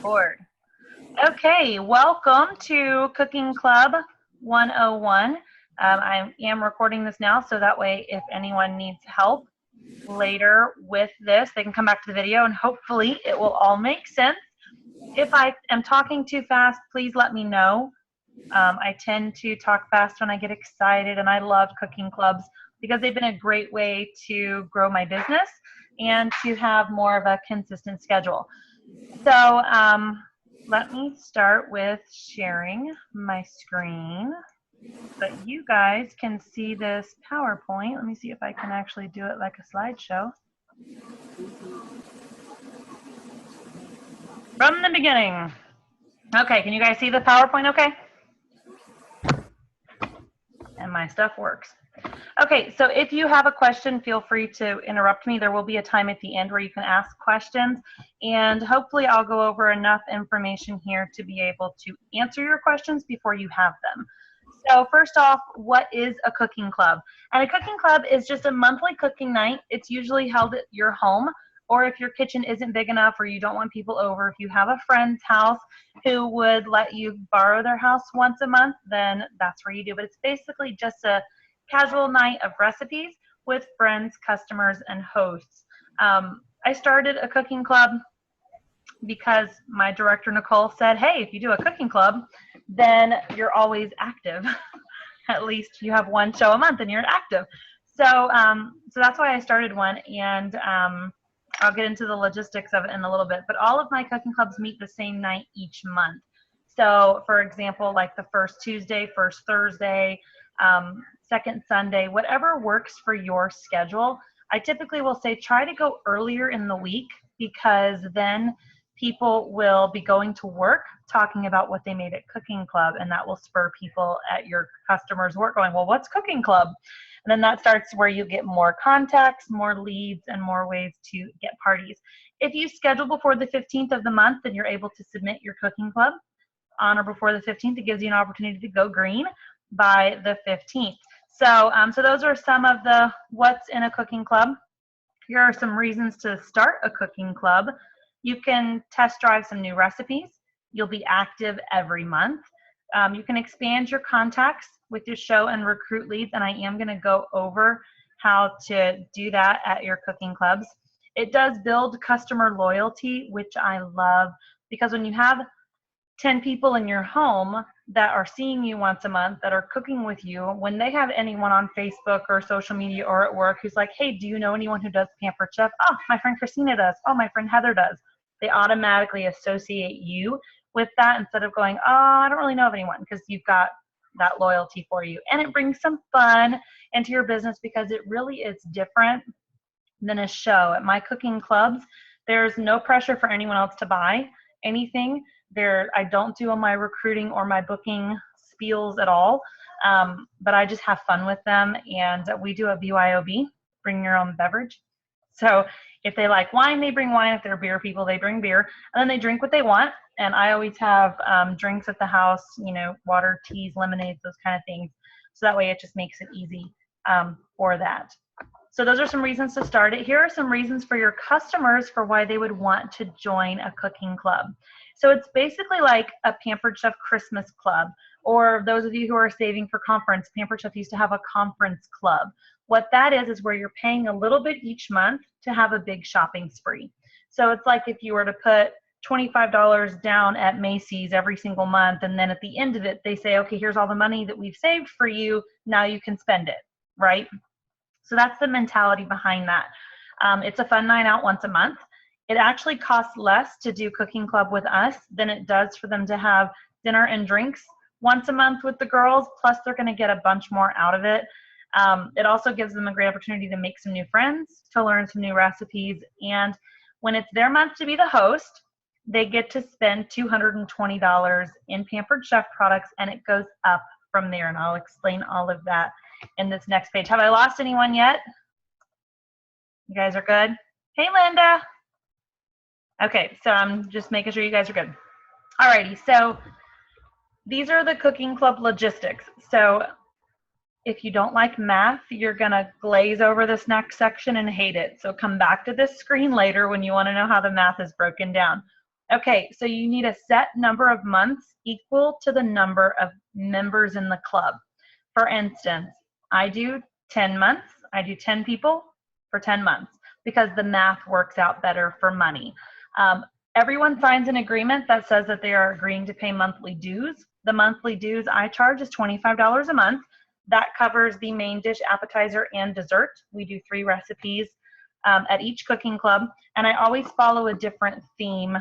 record. Okay, welcome to Cooking Club 101. I am recording this now, so that way if anyone needs help later with this, they can come back to the video and hopefully it will all make sense. If I am talking too fast, please let me know. I tend to talk fast when I get excited, and I love cooking clubs because they've been a great way to grow my business and to have more of a consistent schedule. So let me start with sharing my screen so that you guys can see this PowerPoint. Let me see if I can actually do it like a slideshow. From the beginning. Okay, can you guys see the PowerPoint okay? And my stuff works. Okay, so if you have a question, feel free to interrupt me. There will be a time at the end where you can ask questions, and hopefully I'll go over enough information here to be able to answer your questions before you have them. So first off, what is a cooking club? And a cooking club is just a monthly cooking night. It's usually held at your home, or if your kitchen isn't big enough or you don't want people over, if you have a friend's house who would let you borrow their house once a month, then that's where you do. But it's basically just a casual night of recipes with friends, customers, and hosts. I started a cooking club because my director, Nicole, said, hey, if you do a cooking club, then you're always active. At least you have one show a month and you're active. So that's why I started one, and I'll get into the logistics of it in a little bit. But all of my cooking clubs meet the same night each month. So for example, like the first Tuesday, first Thursday, second Sunday, whatever works for your schedule. I typically will say try to go earlier in the week, because then people will be going to work talking about what they made at cooking club, and that will spur people at your customers' work going, well, what's cooking club? And then that starts where you get more contacts, more leads, and more ways to get parties. If you schedule before the 15th of the month, then you're able to submit your cooking club on or before the 15th. It gives you an opportunity to go green by the 15th. So those are some of the what's in a cooking club. Here are some reasons to start a cooking club. You can test drive some new recipes. You'll be active every month. You can expand your contacts with your show and recruit leads, and I am going to go over how to do that at your cooking clubs. It does build customer loyalty, which I love, because when you have 10 people in your home that are seeing you once a month, that are cooking with you, when they have anyone on Facebook or social media or at work who's like, hey, do you know anyone who does Pampered Chef? Oh, my friend Christina does. Oh, my friend Heather does. They automatically associate you with that instead of going, oh, I don't really know of anyone, because you've got that loyalty for you. And it brings some fun into your business because it really is different than a show. At my cooking clubs, there's no pressure for anyone else to buy anything. I don't do my recruiting or my booking spiels at all, but I just have fun with them. And we do a BYOB, bring your own beverage. So if they like wine, they bring wine. If they're beer people, they bring beer. And then they drink what they want. And I always have drinks at the house, you know, water, teas, lemonades, those kind of things. So that way it just makes it easy for that. So those are some reasons to start it. Here are some reasons for your customers for why they would want to join a cooking club. So it's basically like a Pampered Chef Christmas club, or those of you who are saving for conference, Pampered Chef used to have a conference club. What that is where you're paying a little bit each month to have a big shopping spree. So it's like if you were to put $25 down at Macy's every single month, and then at the end of it, they say, okay, here's all the money that we've saved for you. Now you can spend it, right? So that's the mentality behind that. It's a fun night out once a month. It actually costs less to do cooking club with us than it does for them to have dinner and drinks once a month with the girls, plus they're going to get a bunch more out of it. It also gives them a great opportunity to make some new friends, to learn some new recipes, and when it's their month to be the host, they get to spend $220 in Pampered Chef products, and it goes up from there, and I'll explain all of that in this next page. Have I lost anyone yet? You guys are good? Hey, Linda. Okay, so I'm just making sure you guys are good. Alrighty, so these are the cooking club logistics. So if you don't like math, you're gonna glaze over this next section and hate it. So come back to this screen later when you wanna know how the math is broken down. Okay, so you need a set number of months equal to the number of members in the club. For instance, I do 10 months. I do 10 people for 10 months because the math works out better for money. Everyone signs an agreement that says that they are agreeing to pay monthly dues. The monthly dues I charge is $25 a month. That covers the main dish, appetizer, and dessert. We do 3 recipes at each cooking club, and I always follow a different theme.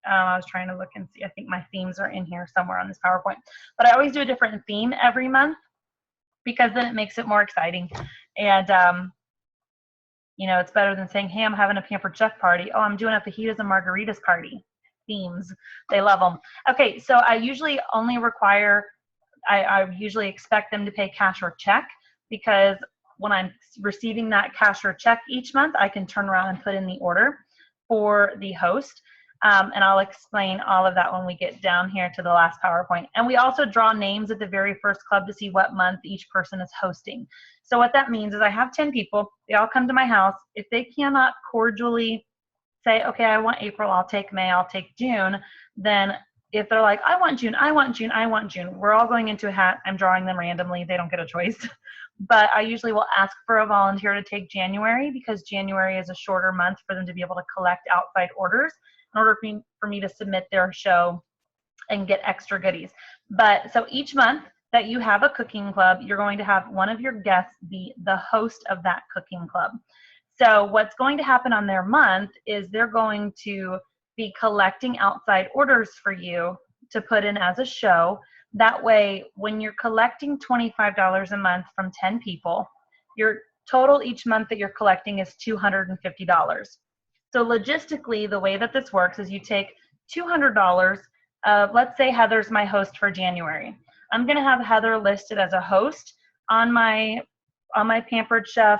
I was trying to look and see. I think my themes are in here somewhere on this PowerPoint. But I always do a different theme every month because then it makes it more exciting. And, you know, it's better than saying, hey, I'm having a Pampered Chef party. Oh, I'm doing a fajitas and margaritas party. Themes. They love them. Okay, so I usually only require, I usually expect them to pay cash or check because when I'm receiving that cash or check each month, I can turn around and put in the order for the host. And I'll explain all of that when we get down here to the last PowerPoint. And we also draw names at the very first club to see what month each person is hosting. So what that means is I have 10 people. They all come to my house. If they cannot cordially say, okay, I want April, I'll take May, I'll take June, then if they're like, I want June, I want June, I want June, we're all going into a hat. I'm drawing them randomly. They don't get a choice. But I usually will ask for a volunteer to take January because January is a shorter month for them to be able to collect outside orders in order for me to submit their show and get extra goodies. But so each month that you have a cooking club, you're going to have one of your guests be the host of that cooking club. So what's going to happen on their month is they're going to be collecting outside orders for you to put in as a show. That way, when you're collecting $25 a month from 10 people, your total each month that you're collecting is $250. So logistically, the way that this works is you take $200 of, let's say Heather's my host for January. I'm going to have Heather listed as a host on my Pampered Chef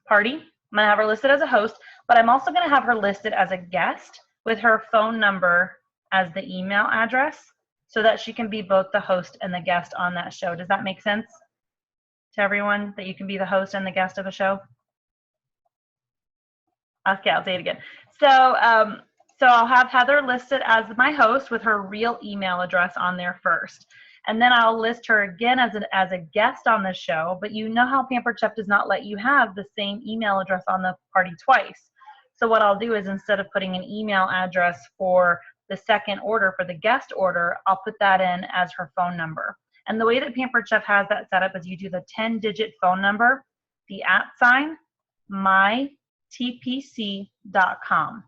party. I'm going to have her listed as a host, but I'm also going to have her listed as a guest with her phone number as the email address so that she can be both the host and the guest on that show. Does that make sense to everyone, that you can be the host and the guest of a show? Okay, I'll say it again. So I'll have Heather listed as my host with her real email address on there first. And then I'll list her again as a guest on the show, but you know how Pampered Chef does not let you have the same email address on the party twice. So what I'll do is instead of putting an email address for the second order, for the guest order, I'll put that in as her phone number. And the way that Pampered Chef has that set up is you do the 10-digit phone number, the @ mytpc.com.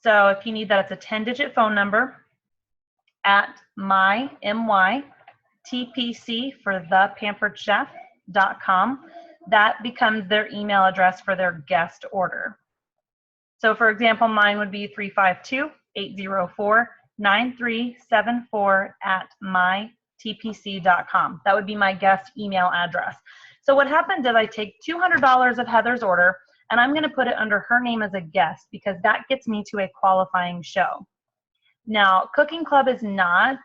So if you need that, it's a 10-digit phone number at mytpc for thepamperedchef.com. That becomes their email address for their guest order. So for example, mine would be 352-804-9374 at mytpc.com. That would be my guest email address. So what happens is I take $200 of Heather's order and I'm going to put it under her name as a guest because that gets me to a qualifying show. Now, Cooking Club is not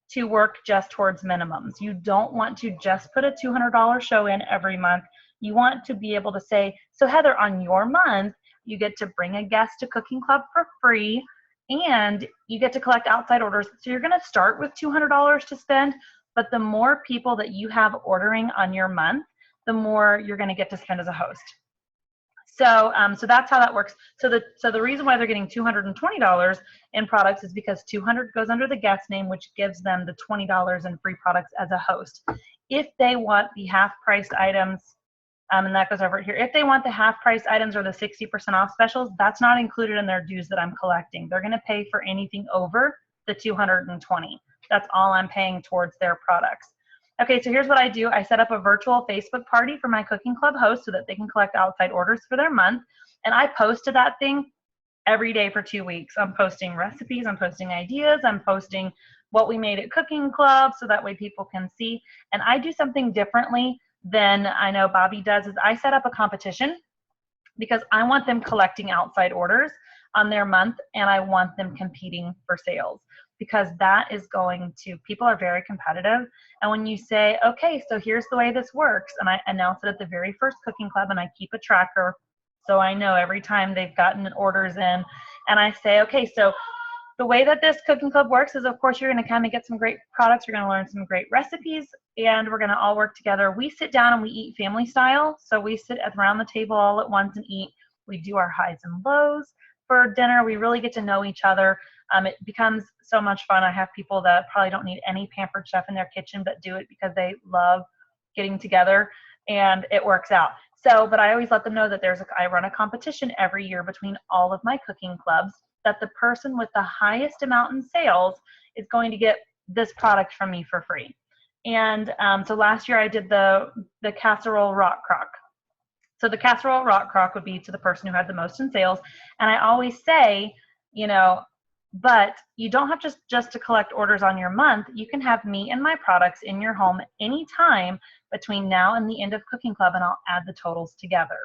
to work just towards minimums. You don't want to just put a $200 show in every month. You want to be able to say, so Heather, on your month, you get to bring a guest to Cooking Club for free and you get to collect outside orders. So you're going to start with $200 to spend, but the more people that you have ordering on your month, the more you're going to get to spend as a host. So that's how that works. So the reason why they're getting $220 in products is because $200 goes under the guest name, which gives them the $20 in free products as a host. If they want the half-priced items, and that goes over here. If they want the half-price items or the 60% off specials, that's not included in their dues that I'm collecting. They're going to pay for anything over the $220. That's all I'm paying towards their products. Okay, so here's what I do. I set up a virtual Facebook party for my Cooking Club hosts so that they can collect outside orders for their month. And I post to that thing every day for 2 weeks. I'm posting recipes, I'm posting ideas, I'm posting what we made at Cooking Club so that way people can see. And I do something differently than I know Bobby does is I set up a competition because I want them collecting outside orders on their month and I want them competing for sales. Because that is going to, people are very competitive. And when you say, okay, so here's the way this works, and I announce it at the very first Cooking Club and I keep a tracker so I know every time they've gotten orders in And I say, okay, so the way that this cooking club works is, of course, you're going to kind of get some great products. You're going to learn some great recipes, and we're going to all work together. We sit down and we eat family style. So we sit around the table all at once and eat. We do our highs and lows for dinner. We really get to know each other. It becomes so much fun. I have people that probably don't need any Pampered Chef in their kitchen, but do it because they love getting together, and it works out. So, but I always let them know that I run a competition every year between all of my cooking clubs, that the person with the highest amount in sales is going to get this product from me for free. And so last year I did the casserole rock crock. So the casserole rock crock would be to the person who had the most in sales. And I always say, you know, but you don't have just to collect orders on your month. You can have me and my products in your home anytime between now and the end of Cooking Club, and I'll add the totals together.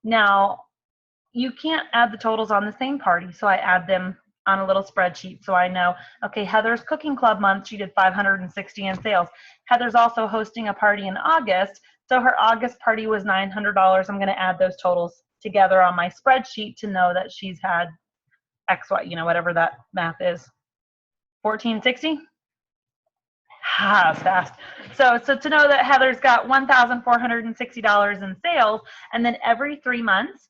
Now, you can't add the totals on the same party, so I add them on a little spreadsheet so I know, okay, Heather's Cooking Club month, she did 560 in sales. Heather's also hosting a party in August, so her August party was $900. I'm going to add those totals together on my spreadsheet to know that she's had X, Y, you know, whatever that math is. 1460? Fast. So to know that Heather's got $1,460 in sales, and then every 3 months,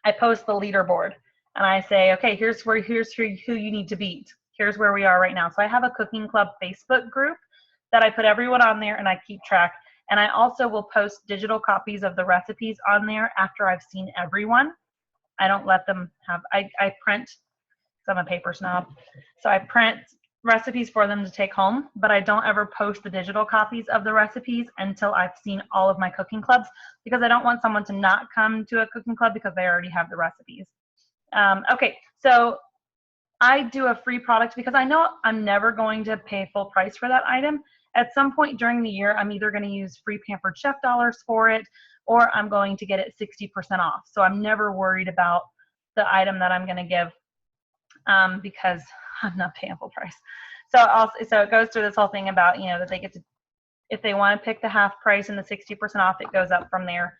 I post the leaderboard and I say, okay, here's who you need to beat. Here's where we are right now. So I have a Cooking Club Facebook group that I put everyone on there, and I keep track. And I also will post digital copies of the recipes on there after I've seen everyone. I don't let them have, I print, because I'm a paper snob. So I print recipes for them to take home, but I don't ever post the digital copies of the recipes until I've seen all of my cooking clubs, because I don't want someone to not come to a cooking club because they already have the recipes. Okay, so I do a free product because I know I'm never going to pay full price for that item. At some point during the year, I'm either going to use free Pampered Chef dollars for it, or I'm going to get it 60% off. So I'm never worried about the item that I'm going to give because I'm not paying full price. So it goes through this whole thing about, you know, that they get to, if they want to pick the half price and the 60% off, it goes up from there.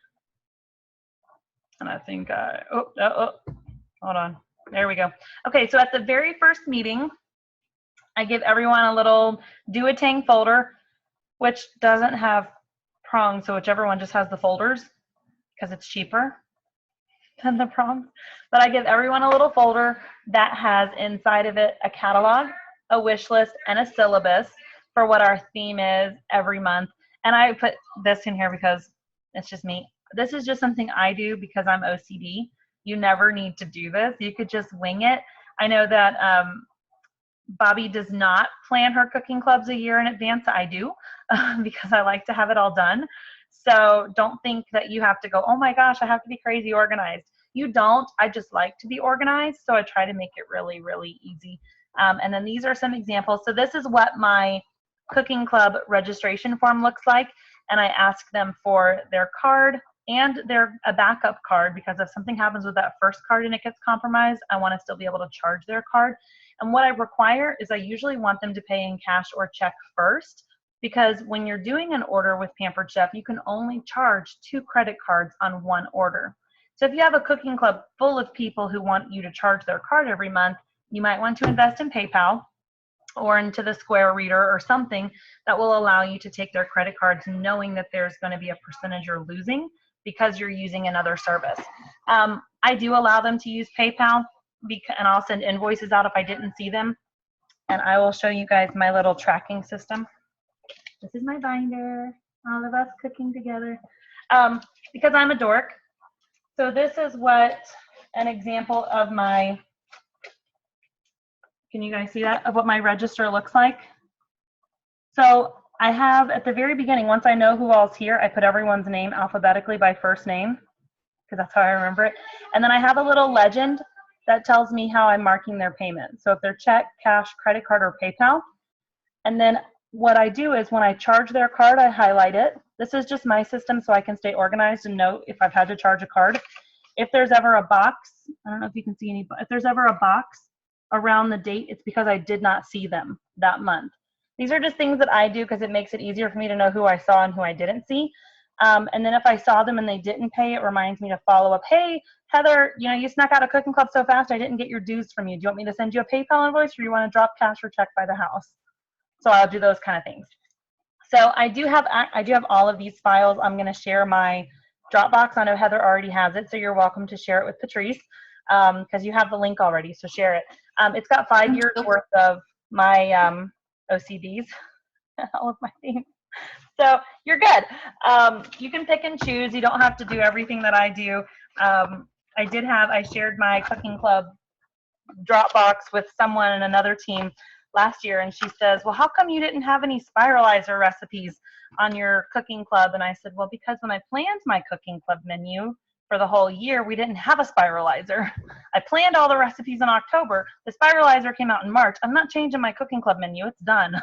And I think, hold on. There we go. Okay, so at the very first meeting, I give everyone a little do-a-tang folder, which doesn't have prongs, so whichever one just has the folders, because it's cheaper than the prongs. But I give everyone a little folder that has inside of it a catalog, a wish list, and a syllabus for what our theme is every month. And I put this in here because it's just me. This is just something I do because I'm OCD. You never need to do this. You could just wing it. I know that Bobby does not plan her cooking clubs a year in advance. I do because I like to have it all done. So don't think that you have to go, oh my gosh, I have to be crazy organized. You don't. I just like to be organized, so I try to make it really, really easy. And then these are some examples. So this is what my cooking club registration form looks like, and I ask them for their card and a backup card, because if something happens with that first card and it gets compromised, I want to still be able to charge their card. And what I require is I usually want them to pay in cash or check first, because when you're doing an order with Pampered Chef, you can only charge 2 credit cards on one order. So if you have a cooking club full of people who want you to charge their card every month, you might want to invest in PayPal or into the Square Reader or something that will allow you to take their credit cards, knowing that there's going to be a percentage you're losing because you're using another service. I do allow them to use PayPal, and I'll send invoices out if I didn't see them. And I will show you guys my little tracking system. This is my binder, all of us cooking together. Because I'm a dork. So this is what an example of my, can you guys see that, of what my register looks like? So I have at the very beginning, once I know who all's here, I put everyone's name alphabetically by first name, because that's how I remember it. And then I have a little legend that tells me how I'm marking their payment. So if they're check, cash, credit card, or PayPal. And then what I do is when I charge their card, I highlight it. This is just my system so I can stay organized and know if I've had to charge a card. If there's ever a box, I don't know if you can see any, but if there's ever a box around the date, it's because I did not see them that month. These are just things that I do because it makes it easier for me to know who I saw and who I didn't see. And then if I saw them and they didn't pay, it reminds me to follow up, hey, Heather, you snuck out of cooking club so fast, I didn't get your dues from you. Do you want me to send you a PayPal invoice, or do you want to drop cash or check by the house? So I'll do those kind of things. So I do have all of these files. I'm going to share my Dropbox. I know Heather already has it, so you're welcome to share it with Patrice because you have the link already, so share it. It's got 5 years worth of my OCDs, all of my themes. So you're good. You can pick and choose. You don't have to do everything that I do. I shared my cooking club Dropbox with someone in another team last year, and she says, well, how come you didn't have any spiralizer recipes on your cooking club? And I said, well, because when I planned my cooking club menu for the whole year, we didn't have a spiralizer. I planned all the recipes in October. The spiralizer came out in March. I'm not changing my cooking club menu. It's done.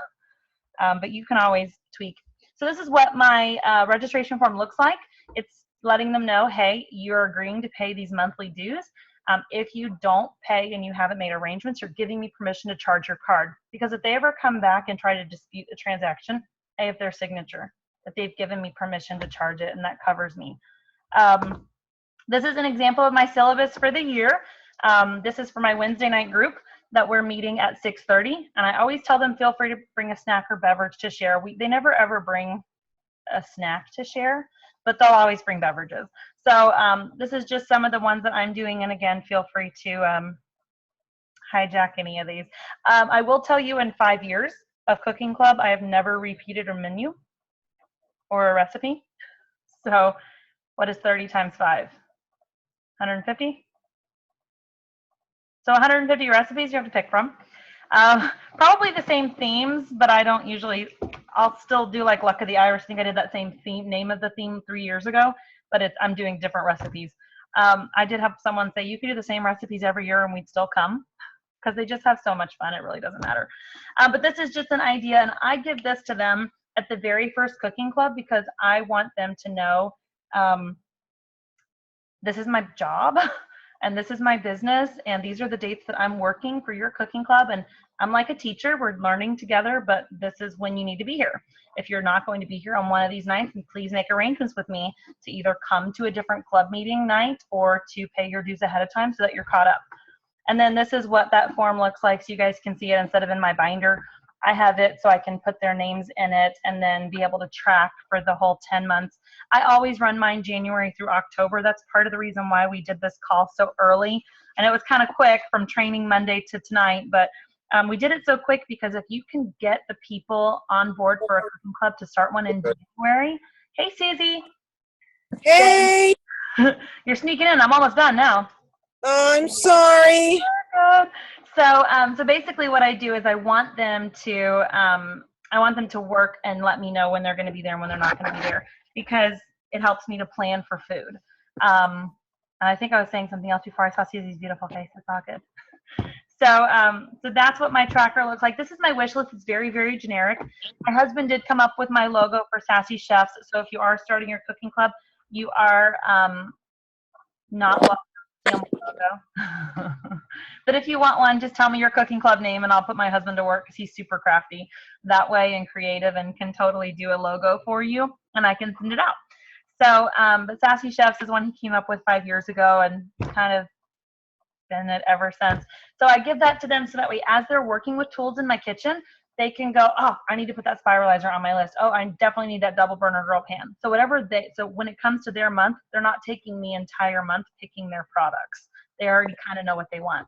But you can always tweak. So this is what my registration form looks like. It's letting them know, hey, you're agreeing to pay these monthly dues. If you don't pay and you haven't made arrangements, you're giving me permission to charge your card. Because if they ever come back and try to dispute the transaction, I have their signature that they've given me permission to charge it, and that covers me. This is an example of my syllabus for the year. This is for my Wednesday night group that we're meeting at 6:30. And I always tell them, feel free to bring a snack or beverage to share. They never ever bring a snack to share, but they'll always bring beverages. So this is just some of the ones that I'm doing. And again, feel free to hijack any of these. I will tell you, in 5 years of cooking club, I have never repeated a menu or a recipe. So what is 30 times 5? 150? So 150 recipes you have to pick from. Probably the same themes, but I don't usually, I'll still do like Luck of the Irish. I think I did that same name of the theme 3 years ago, but I'm doing different recipes. I did have someone say, you could do the same recipes every year and we'd still come, because they just have so much fun. It really doesn't matter. But this is just an idea, and I give this to them at the very first cooking club because I want them to know this is my job. And this is my business, and these are the dates that I'm working for your cooking club. And I'm like a teacher. We're learning together, but this is when you need to be here. If you're not going to be here on one of these nights, please make arrangements with me to either come to a different club meeting night or to pay your dues ahead of time so that you're caught up. And then this is what that form looks like, so you guys can see it instead of in my binder. I have it so I can put their names in it and then be able to track for the whole 10 months. I always run mine January through October. That's part of the reason why we did this call so early. And it was kind of quick from training Monday to tonight, but we did it so quick because if you can get the people on board for a cooking club to start one in January. Hey, Susie. Hey. You're sneaking in. I'm almost done now. I'm sorry. So basically what I do is I want them to work and let me know when they're going to be there and when they're not going to be there, because it helps me to plan for food. And I think I was saying something else before I saw Susie's beautiful face. It's all good. So that's what my tracker looks like. This is my wish list. It's very, very generic. My husband did come up with my logo for Sassy Chefs. So if you are starting your cooking club, you are not welcome to see my logo. But if you want one, just tell me your cooking club name and I'll put my husband to work because he's super crafty that way and creative and can totally do a logo for you and I can send it out. So, but Sassy Chefs is one he came up with 5 years ago and kind of been it ever since. So I give that to them so that way as they're working with tools in my kitchen, they can go, oh, I need to put that spiralizer on my list. Oh, I definitely need that double burner grill pan. So so when it comes to their month, they're not taking the entire month picking their products. They already kind of know what they want.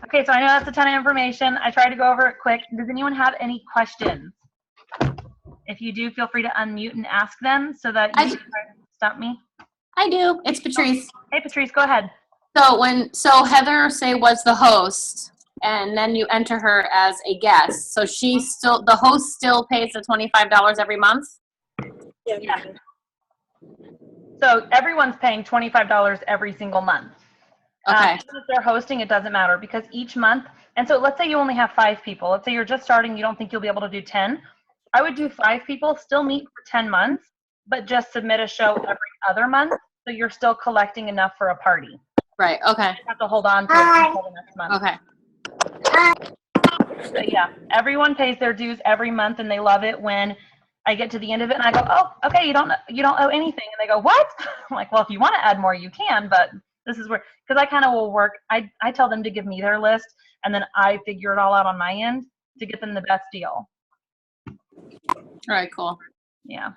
Okay, so I know that's a ton of information. I tried to go over it quick. Does anyone have any questions? If you do, feel free to unmute and ask them so that you can stop me. I do. It's Patrice. Hey, Patrice, go ahead. So Heather, say, was the host, and then you enter her as a guest. So the host still pays the $25 every month? Yeah. So everyone's paying $25 every single month. Okay. If they're hosting, it doesn't matter because each month, and so let's say you only have 5 people. Let's say you're just starting, you don't think you'll be able to do 10. I would do 5 people, still meet for 10 months, but just submit a show every other month. So you're still collecting enough for a party. Right, okay. You have to hold on to it until the next month. Okay. So yeah, everyone pays their dues every month and they love it when I get to the end of it and I go, oh, okay, you don't owe anything. And they go, what? I'm like, well, if you want to add more, you can, but This is where, because I kind of will work. I tell them to give me their list, and then I figure it all out on my end to get them the best deal. All right, cool. Yeah.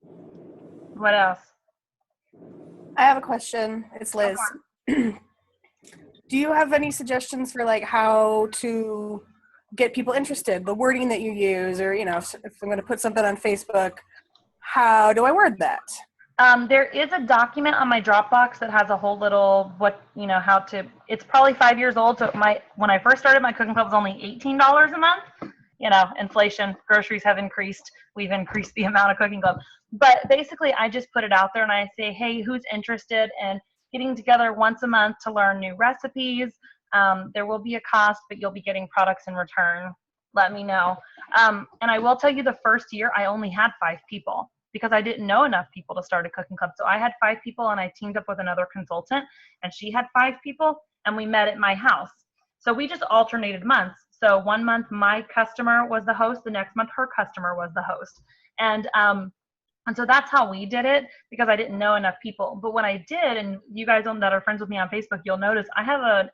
What else? I have a question. It's Liz. Do you have any suggestions for like how to get people interested? The wording that you use, or if I'm going to put something on Facebook, how do I word that? There is a document on my Dropbox that has a whole little how to. It's probably 5 years old. So when I first started, my cooking club was only $18 a month. Inflation, groceries have increased. We've increased the amount of cooking club. But basically, I just put it out there and I say, hey, who's interested in getting together once a month to learn new recipes? There will be a cost, but you'll be getting products in return. Let me know. And I will tell you, the first year, I only had 5 people because I didn't know enough people to start a cooking club. So I had 5 people and I teamed up with another consultant and she had 5 people and we met at my house. So we just alternated months. So one month my customer was the host, the next month her customer was the host. And so that's how we did it because I didn't know enough people. But what I did, and you guys that are friends with me on Facebook, you'll notice I have a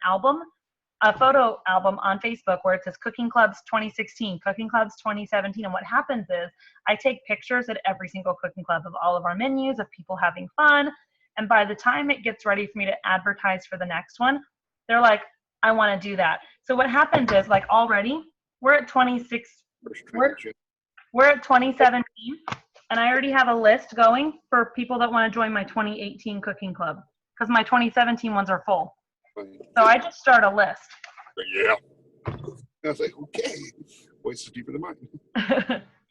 photo album on Facebook where it says Cooking Clubs 2016, Cooking Clubs 2017. And what happens is I take pictures at every single cooking club of all of our menus, of people having fun. And by the time it gets ready for me to advertise for the next one, they're like, I want to do that. So what happens is like already we're at 2017 and I already have a list going for people that want to join my 2018 cooking club because my 2017 ones are full. So I just start a list. Yeah. I was like, okay. Voice is deeper than mine.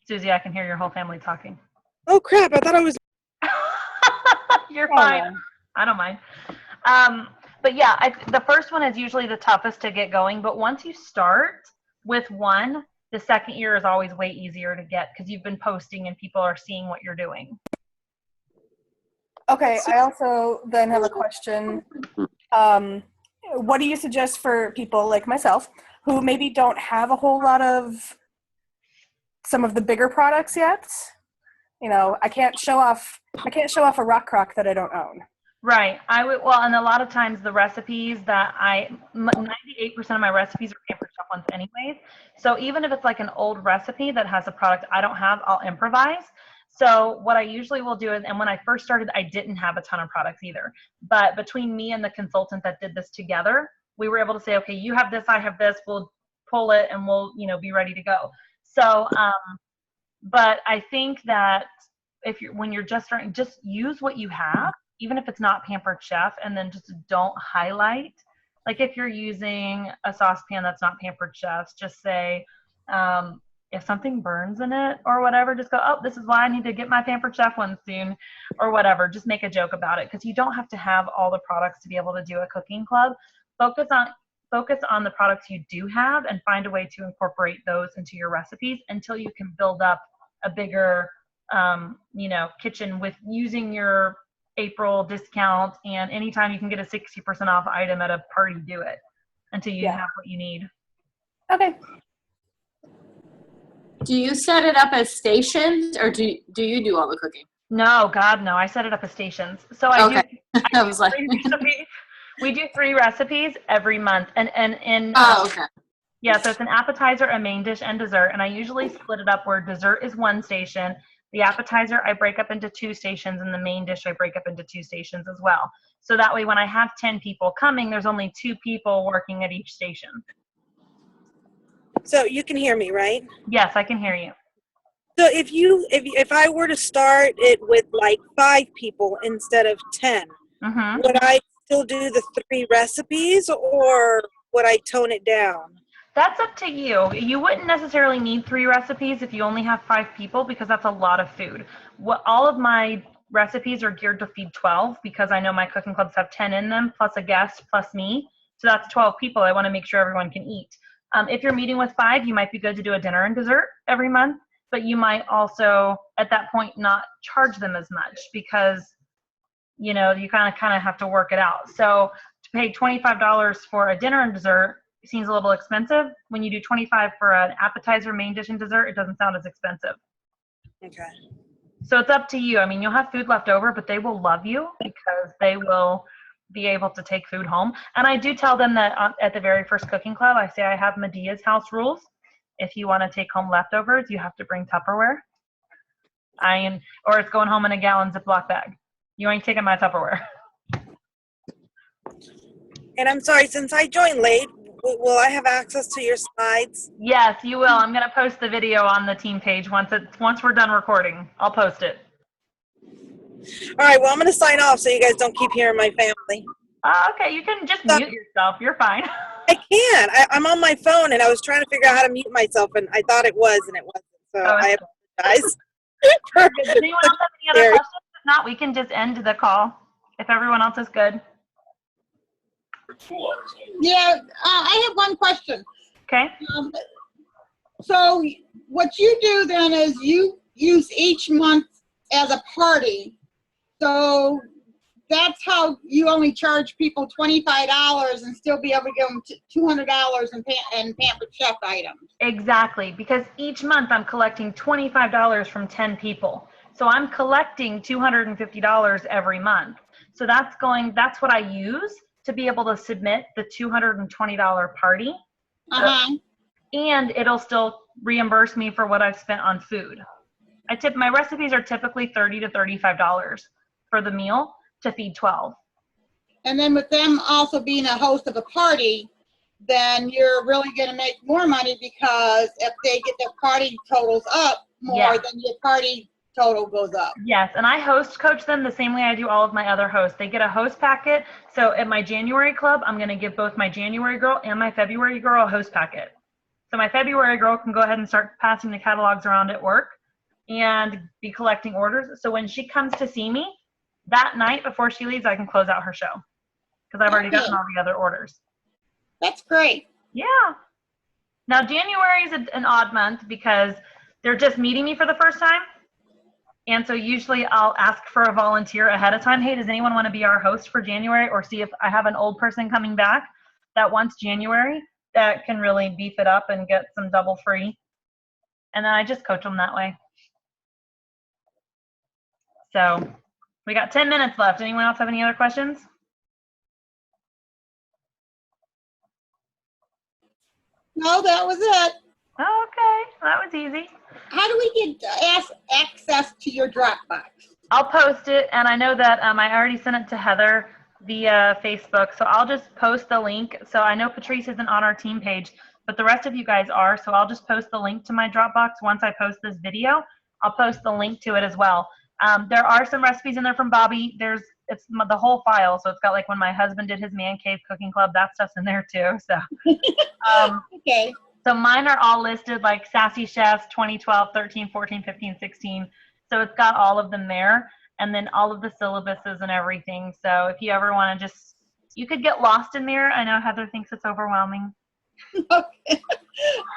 Susie, I can hear your whole family talking. Oh crap! I thought I was. You're fine. I don't mind. But yeah, the first one is usually the toughest to get going. But once you start with one, the second year is always way easier to get because you've been posting and people are seeing what you're doing. Okay, I also then have a question. What do you suggest for people like myself who maybe don't have a whole lot of some of the bigger products yet? I can't show off a rock crock that I don't own. Right. And a lot of times the recipes that 98% of my recipes are Pampered Chef ones anyways. So even if it's like an old recipe that has a product I don't have, I'll improvise. So what I usually will do is, and when I first started, I didn't have a ton of products either. But between me and the consultant that did this together, we were able to say, okay, you have this, I have this, we'll pull it and we'll, be ready to go. So, but I think that when you're just starting, just use what you have, even if it's not Pampered Chef, and then just don't highlight. Like if you're using a saucepan that's not Pampered Chef's, just say, if something burns in it or whatever, just go, oh, this is why I need to get my Pampered Chef one soon or whatever. Just make a joke about it because you don't have to have all the products to be able to do a cooking club. Focus on the products you do have and find a way to incorporate those into your recipes until you can build up a bigger, kitchen with using your April discount, and anytime you can get a 60% off item at a party, do it until you have what you need. Okay. Do you set it up as stations, or do you do all the cooking? No, God, no. I set it up as stations. So I was like, we do 3 recipes every month, and okay. Yeah, so it's an appetizer, a main dish, and dessert. And I usually split it up where dessert is one station. The appetizer, I break up into 2 stations, and the main dish, I break up into 2 stations as well. So that way, when I have 10 people coming, there's only 2 people working at each station. So you can hear me, right? Yes, I can hear you. So if I were to start it with like 5 people instead of 10, would I still do the 3 recipes or would I tone it down? That's up to you. You wouldn't necessarily need 3 recipes if you only have 5 people because that's a lot of food. All of my recipes are geared to feed 12 because I know my cooking clubs have 10 in them plus a guest plus me. So that's 12 people. I want to make sure everyone can eat. If you're meeting with 5, you might be good to do a dinner and dessert every month, but you might also at that point not charge them as much because you kind of have to work it out. So to pay $25 for a dinner and dessert seems a little expensive. When you do $25 for an appetizer, main dish, and dessert, it doesn't sound as expensive. Okay. So it's up to you. I mean, you'll have food left over, but they will love you because they will be able to take food home. And I do tell them that at the very first cooking club, I say I have Medea's house rules. If you want to take home leftovers, you have to bring Tupperware. Or it's going home in a gallon Ziploc bag. You ain't taking my Tupperware. And I'm sorry, since I joined late, will I have access to your slides? Yes, you will. I'm going to post the video on the team page once we're done recording. I'll post it. All right, well, I'm going to sign off so you guys don't keep hearing my family. Okay, you can just mute yourself. You're fine. I can. I'm on my phone, and I was trying to figure out how to mute myself, and I thought it was, and it wasn't. So I apologize. Does anyone else have any other questions? If not, we can just end the call if everyone else is good. Yeah, I have one question. Okay. So what you do then is you use each month as a party. So that's how you only charge people $25 and still be able to give them $200 in Pampered Chef items. Exactly, because each month I'm collecting $25 from 10 people. So I'm collecting $250 every month. So that's what I use to be able to submit the $220 party. And it'll still reimburse me for what I've spent on food. My recipes are typically $30 to $35 for the meal to feed 12. And then with them also being a host of a party, then you're really going to make more money, because if they get their party totals up more, then your party total goes up. Yes, and I host coach them the same way I do all of my other hosts. They get a host packet. So at my January club, I'm going to give both my January girl and my February girl a host packet. So my February girl can go ahead and start passing the catalogs around at work and be collecting orders. So when she comes to see me that night before she leaves, I can close out her show because I've already gotten all the other orders. That's great. Yeah. Now January is an odd month because they're just meeting me for the first time. And so usually I'll ask for a volunteer ahead of time. Hey, does anyone want to be our host for January? Or see if I have an old person coming back that wants January that can really beef it up and get some double free. And then I just coach them that way. So we got 10 minutes left. Anyone else have any other questions? No, that was it. Okay, that was easy. How do we get access to your Dropbox? I'll post it, and I know that I already sent it to Heather via Facebook, so I'll just post the link. So I know Patrice isn't on our team page, but the rest of you guys are, so I'll just post the link to my Dropbox once I post this video. I'll post the link to it as well. There are some recipes in there from Bobby. It's the whole file, so it's got like when my husband did his man cave cooking club, that stuff's in there too. So Okay. So mine are all listed like Sassy Chefs 2012, 13, 14, 15, 16. So it's got all of them there, and then all of the syllabuses and everything. So if you ever want to you could get lost in there. I know Heather thinks it's overwhelming. Okay.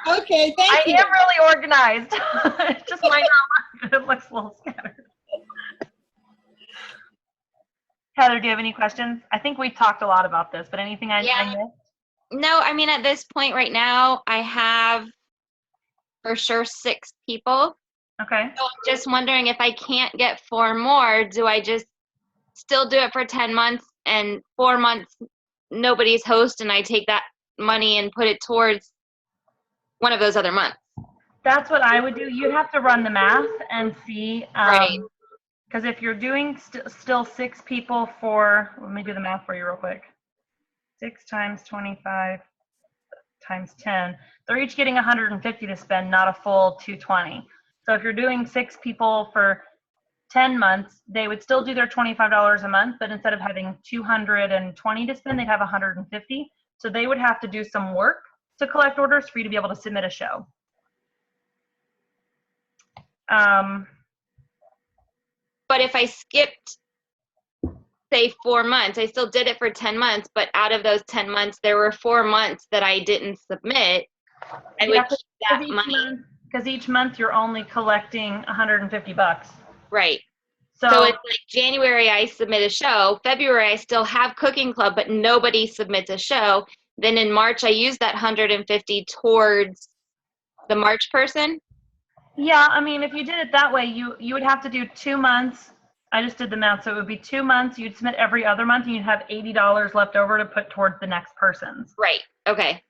Okay, thank you. I am really organized. It just might not look, it looks a little scattered. Heather, do you have any questions? I think we've talked a lot about this, but anything I missed? No, I mean, at this point right now, I have for sure 6 people. Okay. So I'm just wondering, if I can't get 4 more, do I just still do it for 10 months and 4 months nobody's host, and I take that money and put it towards one of those other months? That's what I would do. You'd have to run the math and see. Right. Because if you're doing still 6 people let me do the math for you real quick. 6 times 25 times 10. They're each getting 150 to spend, not a full 220. So if you're doing 6 people for 10 months, they would still do their $25 a month, but instead of having 220 to spend, they'd have 150. So they would have to do some work to collect orders for you to be able to submit a show. But if I skipped, say, 4 months, I still did it for 10 months, but out of those 10 months, there were 4 months that I didn't submit. I would keep that money. Because each month you're only collecting $150. Right. So it's like January I submit a show, February I still have cooking club, but nobody submits a show. Then in March I use that 150 towards the March person. yeah, I mean, if you did it that way, you would have to do 2 months. I just did the math. So it would be 2 months. You'd submit every other month, and you'd have $80 left over to put towards the next person's. Right. Okay.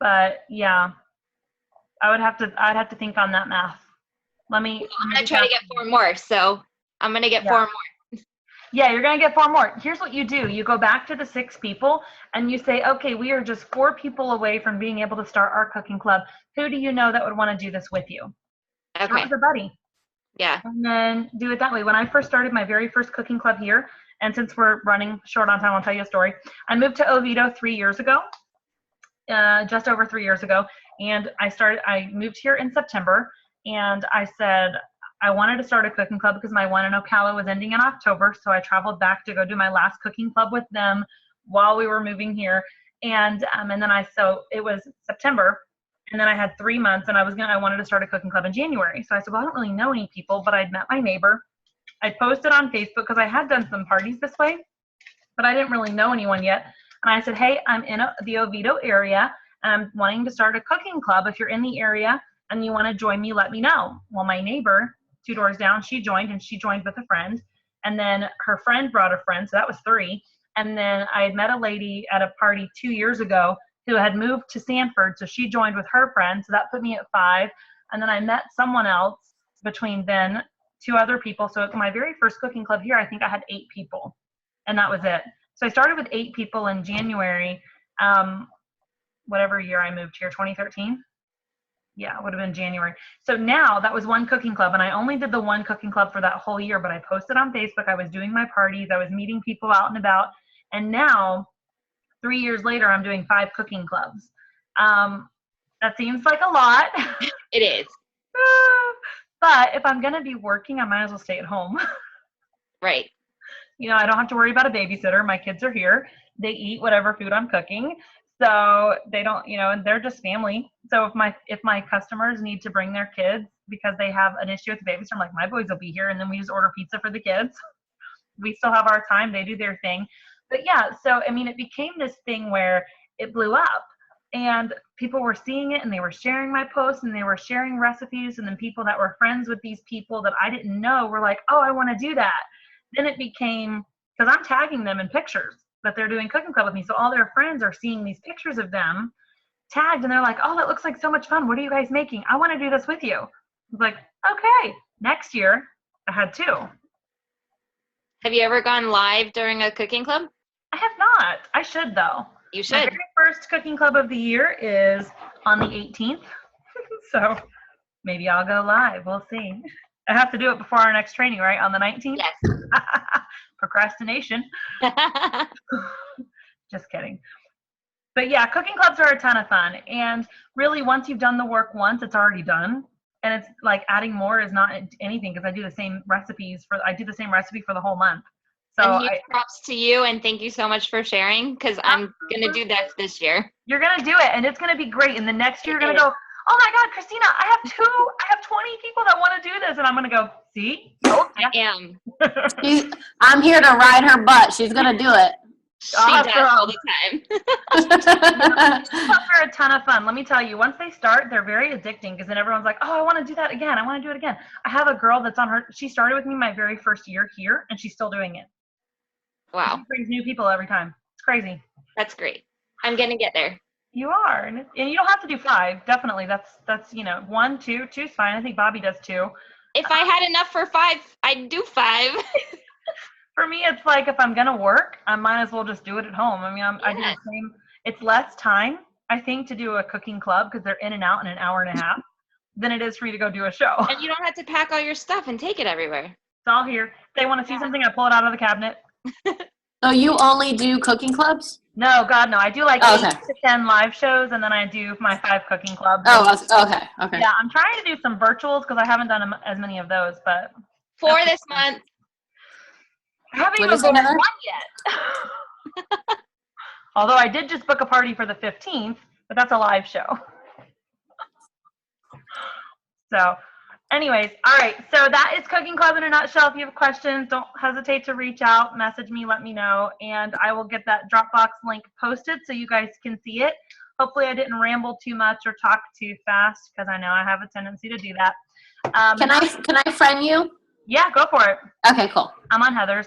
But yeah, I'd have to think on that math. I'm gonna try to get 4 more. So I'm gonna get 4 more. Yeah, you're going to get 4 more. Here's what you do. You go back to the 6 people and you say, okay, we are just 4 people away from being able to start our cooking club. Who do you know that would want to do this with you? Okay. Start with a buddy. Yeah. And then do it that way. When I first started my very first cooking club here, and since we're running short on time, I'll tell you a story. I moved to Oviedo 3 years ago, just over 3 years ago. And I moved here in September, and I said, I wanted to start a cooking club because my one in Ocala was ending in October. So I traveled back to go do my last cooking club with them while we were moving here. And then so it was September, and then I had 3 months, and I wanted to start a cooking club in January. So I said, well, I don't really know any people, but I'd met my neighbor. I posted on Facebook because I had done some parties this way, but I didn't really know anyone yet. And I said, hey, I'm in the Oviedo area, and I'm wanting to start a cooking club. If you're in the area and you want to join me, let me know. Well, my neighbor 2 doors down, she joined with a friend, and then her friend brought a friend, so that was 3. And then I had met a lady at a party 2 years ago who had moved to Sanford, so she joined with her friend, so that put me at 5. And then I met someone else between then, 2 other people. So at my very first cooking club here, I think I had 8 people, and that was it. So I started with 8 people in January, whatever year I moved here, 2013. Yeah, it would have been January. So now that was 1 cooking club, and I only did the 1 cooking club for that whole year, but I posted on Facebook. I was doing my parties. I was meeting people out and about. And now, 3 years later, I'm doing 5 cooking clubs. That seems like a lot. It is. But if I'm going to be working, I might as well stay at home. Right. I don't have to worry about a babysitter. My kids are here. They eat whatever food I'm cooking. So they don't, and they're just family. So if my customers need to bring their kids because they have an issue with the babysitter, I'm like, my boys will be here, and then we just order pizza for the kids. We still have our time. They do their thing. But yeah, so it became this thing where it blew up, and people were seeing it, and they were sharing my posts, and they were sharing recipes, and then people that were friends with these people that I didn't know were like, oh, I want to do that. Then it became, because I'm tagging them in pictures that they're doing cooking club with me. So all their friends are seeing these pictures of them tagged, and they're like, oh, that looks like so much fun. What are you guys making? I want to do this with you. I was like, okay. Next year, I had 2. Have you ever gone live during a cooking club? I have not. I should, though. You should. My very first cooking club of the year is on the 18th. So maybe I'll go live. We'll see. I have to do it before our next training, right? On the 19th? Yes. Procrastination. Just kidding. But yeah, cooking clubs are a ton of fun. And really, once you've done the work once, it's already done. And it's like adding more is not anything, because I do the same recipe for the whole month. So and huge props to you, and thank you so much for sharing, because I'm going to do that this year. You're going to do it, and it's going to be great. And the next year, you're going to go, oh my God, Christina, I have 20 people that want to do this. And I'm going to go, see? Oh, yeah. I am. I'm here to ride her butt. She's going to do it. She does all the time. Clubs are a ton of fun. Let me tell you, once they start, they're very addicting, because then everyone's like, oh, I want to do that again. I want to do it again. I have a girl that's she started with me my very first year here, and she's still doing it. Wow. She brings new people every time. It's crazy. That's great. I'm going to get there. You are. And you don't have to do 5. Definitely. That's 1, 2. 2's fine. I think Bobby does 2. If I had enough for 5, I'd do 5. For me, it's like, if I'm going to work, I might as well just do it at home. I do the same. It's less time, I think, to do a cooking club, because they're in and out in an hour and a half, than it is for you to go do a show. And you don't have to pack all your stuff and take it everywhere. It's all here. If they want to see something, I pull it out of the cabinet. So you only do cooking clubs? No, God, no. I do like 8 to 10 live shows, and then I do my 5 cooking clubs. Oh, okay. Yeah, I'm trying to do some virtuals, because I haven't done as many of those, but 4 this month. I haven't even booked one yet. Although I did just book a party for the 15th, but that's a live show. So anyways, all right. So that is Cooking Club in a nutshell. If you have questions, don't hesitate to reach out, message me, let me know, and I will get that Dropbox link posted so you guys can see it. Hopefully I didn't ramble too much or talk too fast, because I know I have a tendency to do that. Can I friend you? Yeah, go for it. Okay, cool. I'm on Heather's.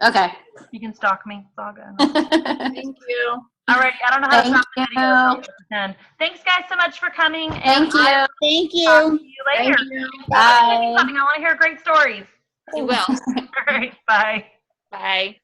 Okay. You can stalk me. It's all good. Thank you. All right. I don't know how to Thank stop the video. So you. I'll pretend. Thanks, guys, so much for coming. And Thank you. I'll Thank talk to you. you later. Thank you. Bye. I want to hear great stories. You will. All right. Bye. Bye.